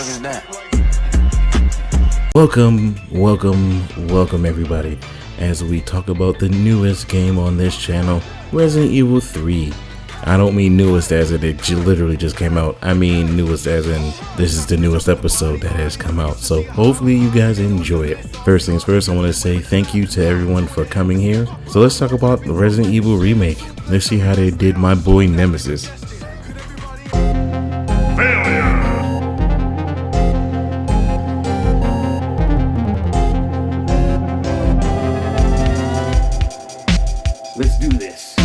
is that? Welcome everybody, as we talk about the newest game on this channel, Resident Evil 3. I don't mean newest as in it literally just came out. I mean newest as in this is the newest episode that has come out. So hopefully you guys enjoy it. First things first, I want to say thank you to everyone for coming here. So let's talk about the Resident Evil remake. Let's see how they did my boy Nemesis. Let's do this.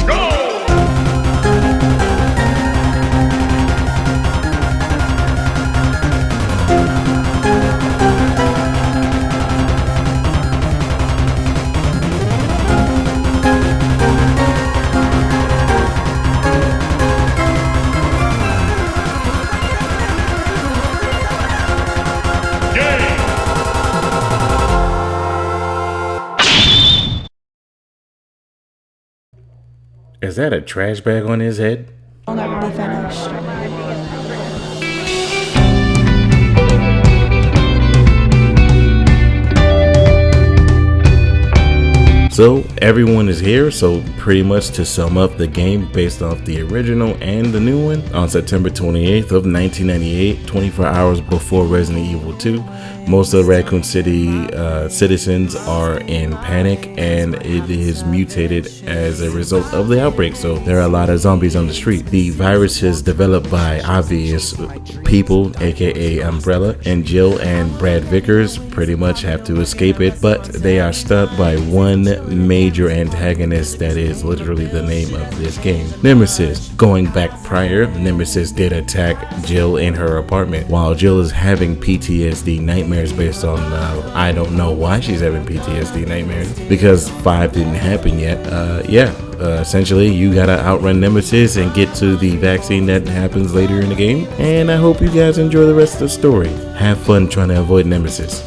Is that a trash bag on his head? I'll never be finished. So everyone is here, so pretty much to sum up the game based off the original and the new one, on September 28th of 1998, 24 hours before Resident Evil 2, most of the Raccoon City citizens are in panic, and it is mutated as a result of the outbreak, so there are a lot of zombies on the street. The virus is developed by obvious people, aka Umbrella, and Jill and Brad Vickers pretty much have to escape it, but they are stuck by one major antagonist that is literally the name of this game, Nemesis. Going back prior, Nemesis did attack Jill in her apartment while Jill is having PTSD nightmares based on I don't know why she's having PTSD nightmares, because 5 didn't happen yet. Essentially you gotta outrun Nemesis and get to the vaccine that happens later in the game, and I hope you guys enjoy the rest of the story. Have fun trying to avoid Nemesis.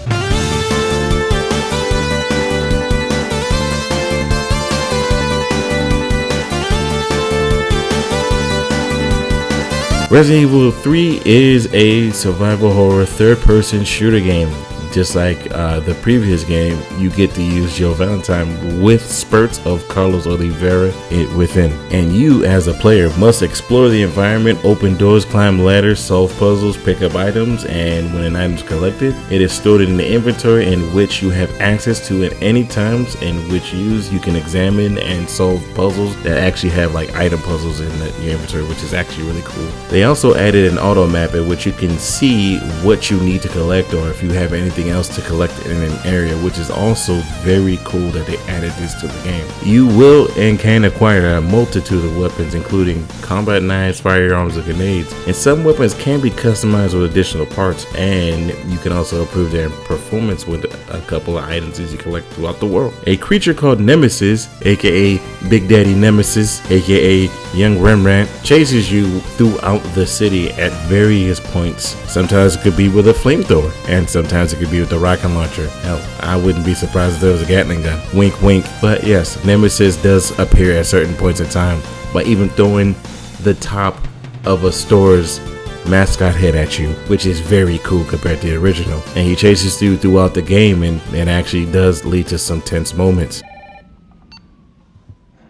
Resident Evil 3 is a survival horror third-person shooter game. Just like the previous game, you get to use Jill Valentine with spurts of Carlos Oliveira within. And you, as a player, must explore the environment, open doors, climb ladders, solve puzzles, pick up items, and when an item is collected, it is stored in the inventory, in which you have access to at any times, in which you can examine and solve puzzles that actually have like item puzzles in your inventory, which is actually really cool. They also added an auto map at which you can see what you need to collect, or if you have anything else to collect in an area, which is also very cool that they added this to the game. You will and can acquire a multitude of weapons, including combat knives, firearms, and grenades, and some weapons can be customized with additional parts, and you can also improve their performance with a couple of items as you collect throughout the world. A creature called Nemesis, aka Big Daddy Nemesis, aka Young Rembrandt, chases you throughout the city at various points. Sometimes it could be with a flamethrower, and sometimes it could be with a rocket launcher. Hell, I wouldn't be surprised if there was a Gatling gun. Wink wink. But yes, Nemesis does appear at certain points in time by even throwing the top of a store's mascot head at you, which is very cool compared to the original. And he chases you throughout the game, and it actually does lead to some tense moments.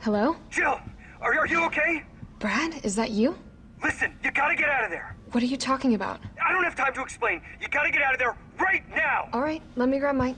Hello? Jill, are you okay? Brad, is that you? Listen, you gotta get out of there. What are you talking about? I don't have time to explain. You gotta get out of there right now. All right, let me grab my...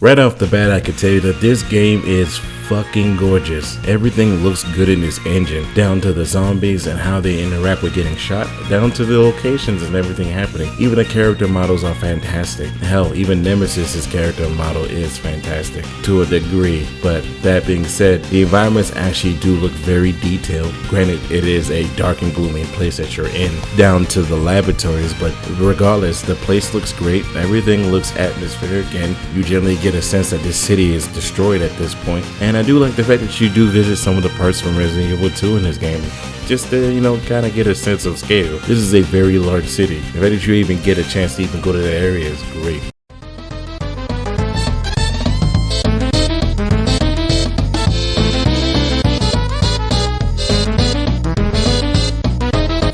Right off the bat, I can tell you that this game is fucking gorgeous. Everything looks good in this engine, down to the zombies and how they interact with getting shot, down to the locations and everything happening. Even the character models are fantastic. Hell, even Nemesis's character model is fantastic to a degree. But that being said, the environments actually do look very detailed. Granted, it is a dark and gloomy place that you're in, down to the laboratories, but regardless, the place looks great. Everything looks atmospheric, and you generally get a sense that this city is destroyed at this point. And I do like the fact that you do visit some of the parts from Resident Evil 2 in this game, just to, you know, kind of get a sense of scale. This is a very large city. The fact that you even get a chance to even go to that area is great.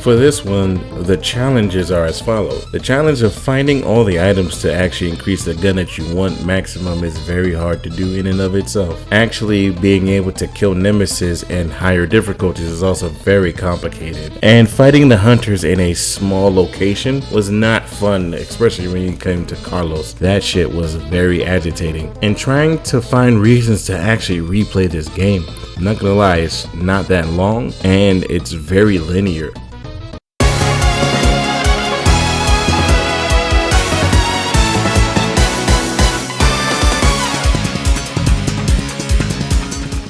For this one, the challenges are as follows. The challenge of finding all the items to actually increase the gun that you want maximum is very hard to do in and of itself. Actually being able to kill nemesis and higher difficulties is also very complicated. And fighting the hunters in a small location was not fun, especially when you came to Carlos. That shit was very agitating. And trying to find reasons to actually replay this game, I'm not gonna lie, it's not that long and it's very linear.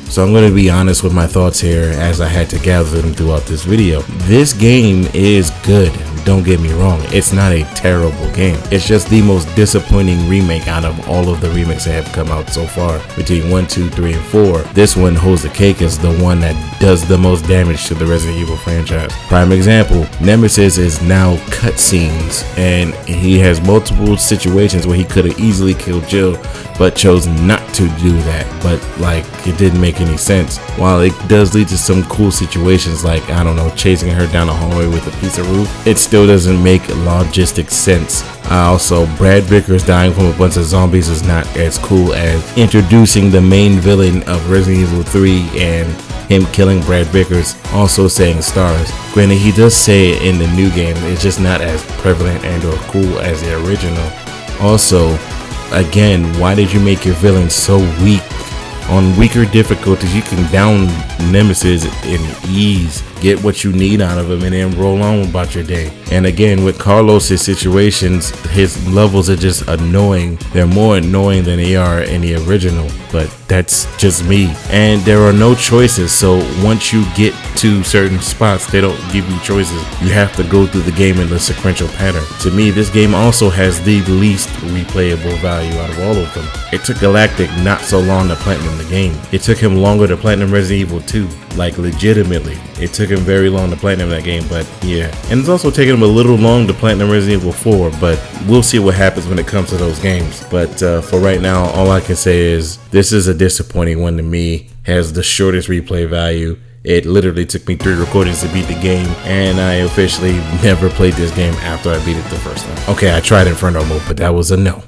So I'm going to be honest with my thoughts here as I had to gather them throughout this video. This game is good. Don't get me wrong, it's not a terrible game. It's just the most disappointing remake out of all of the remakes that have come out so far. Between 1, 2, 3, and 4, this one holds the cake as the one that does the most damage to the Resident Evil franchise. Prime example, Nemesis is now cutscenes, and he has multiple situations where he could have easily killed Jill, but chose not to do that. But like, it didn't make any sense. While it does lead to some cool situations like, I don't know, chasing her down a hallway with a piece of roof, it still doesn't make logistic sense. Also, Brad Vickers dying from a bunch of zombies is not as cool as introducing the main villain of Resident Evil 3 and him killing Brad Vickers, also saying stars. Granted, he does say it in the new game, it's just not as prevalent and or cool as the original. Also, again, why did you make your villain so weak? On weaker difficulties, you can down Nemesis in ease, get what you need out of him, and then roll on about your day. And again, with Carlos' situations, his levels are just annoying. They're more annoying than they are in the original, but that's just me. And there are no choices, so once you get to certain spots, they don't give you choices. You have to go through the game in the sequential pattern. To me, this game also has the least replayable value out of all of them. It took Galactic not so long to platinum the game. It took him longer to platinum Resident Evil 2, like legitimately. It took him very long to platinum that game, but yeah. And it's also taken him a little long to platinum Resident Evil 4, but we'll see what happens when it comes to those games. But for right now, all I can say is this is a disappointing one to me. Has the shortest replay value. It literally took me 3 recordings to beat the game, and I officially never played this game after I beat it the first time. Okay, I tried Inferno mode, but that was a no.